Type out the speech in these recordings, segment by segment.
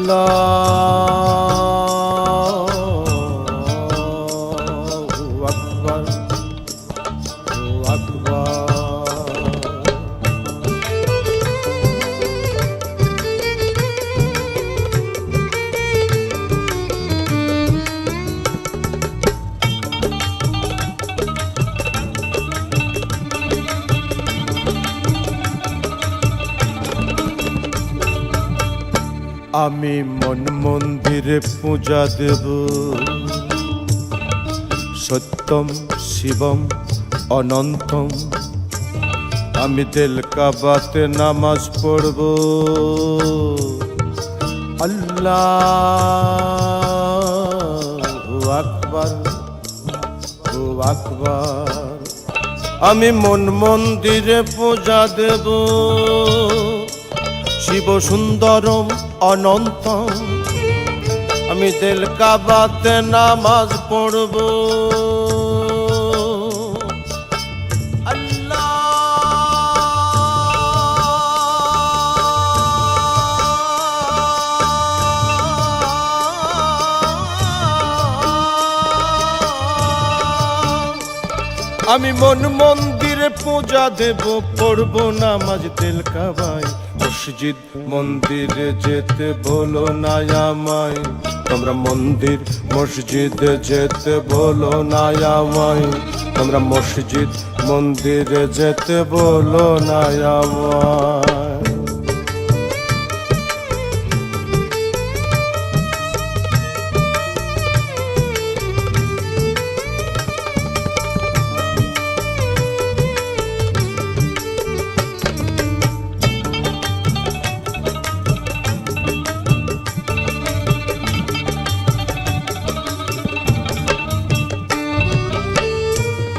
আল্লাহু আকবার, আকবার। আমি মন মন্দিরে পূজা দেব, সত্যম শিবম অনন্তম। আমি দিল কাবাতে নামাজ পড়ব, আল্লাহু আকবার, ও আকবার। আমি মন মন্দিরে পূজা দেব, শিব সুন্দরম অনন্তম। আমি দিল কাবাতে নামাজ পড়ব, আল্লাহ। আমি মন মন্দিরে পূজা দেব, পড়ব নামাজ দিল কাবায়। মসজিদ মন্দিরে যেতে বলো না আমায়, তোমরা মন্দির মসজিদ যেতে বলো না আমায়, তোমরা মসজিদ মন্দিরে যেতে বলো না আমায়।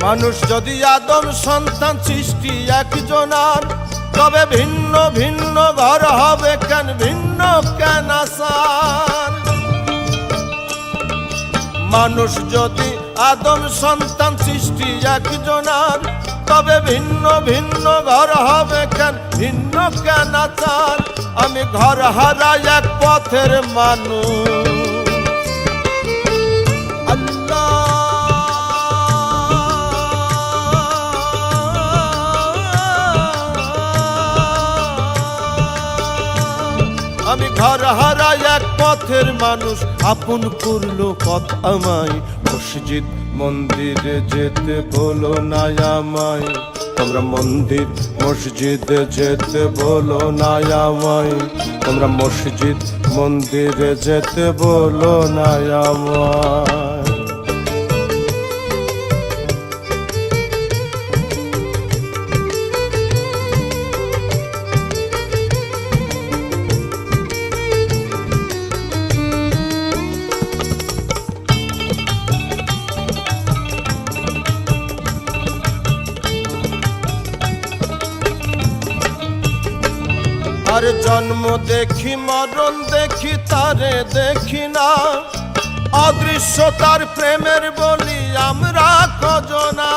মানুষ যদি আদম সন্তান সৃষ্টি একজনার, তবে ভিন্ন ভিন্ন ঘর হবে কেন, ভিন্ন কেন আসার? মানুষ যদি আদম সন্তান সৃষ্টি একজনার, তবে ভিন্ন ভিন্ন ঘর হবে কেন, ভিন্ন কেন আসার? আমি ঘর হারাই এক পথের মানুষ, আমি ঘর হারাই এক পথের মানুষ। আপন করলো পথ আমায়, মসজিদ মন্দিরে যেতে বলো না আমায়, তোমরা মন্দির মসজিদে যেতে বলো না আমায়, তোমরা মসজিদ মন্দিরে যেতে বলো না আমায়। আর জন্ম দেখি মরণ দেখি তারে দেখি না, অদৃশ্য তার প্রেমের বলি আমরা কজনা।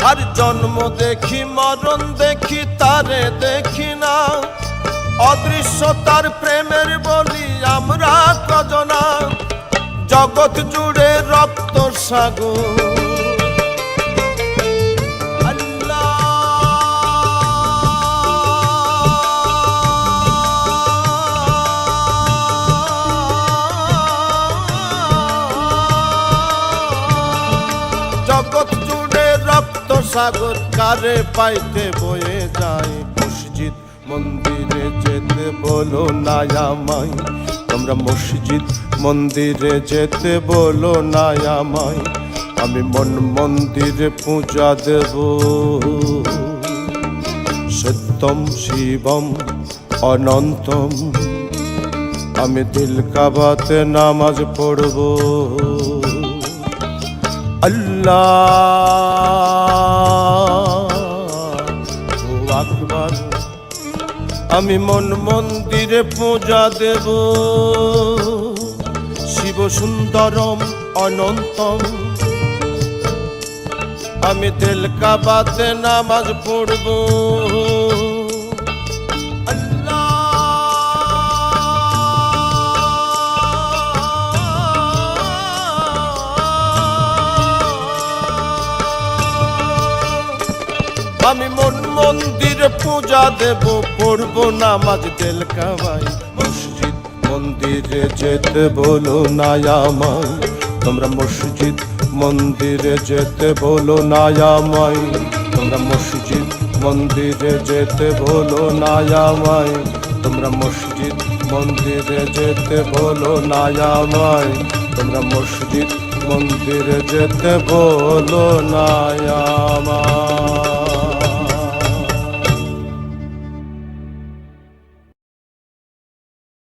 আর জন্ম দেখি মরণ দেখি তারে দেখি না, অদৃশ্য তার প্রেমের বলি আমরা কজনা। জগৎ জুড়ে রক্ত সাগর, জগৎ জুড়ে রক্ত সাগর, কারে পাইতে বয়ে যায়। মসজিদ মন্দিরে যেতে বলো না আমায়, তোমরা মসজিদ মন্দিরে যেতে বলো না আমায়। আমি মন মন্দিরে পূজা দেব, সত্যম শিবম অনন্তম। আমি দিল কাবাতে নামাজ পড়ব, আল্লাহু আকবার। আমি মন মন্দিরে পূজা দেব, শিব সুন্দরম অনন্তম। আমি দিল কাবাতে নামাজ পড়ব, আল্লাহ। আমি মন মন্দিরে পূজা দেব, পড়ব নামাজ তেল কাবাই। মসজিদ মন্দিরে যেতে বলো না আমায়, তোমরা মসজিদ মন্দিরে যেতে বলো না আমায়, তোমরা মসজিদ মন্দিরে যেতে বলো না আমায়, তোমরা মসজিদ মন্দিরে যেতে বলো না আমায়, তোমরা মসজিদ মন্দিরে যেতে বলো না আমায়।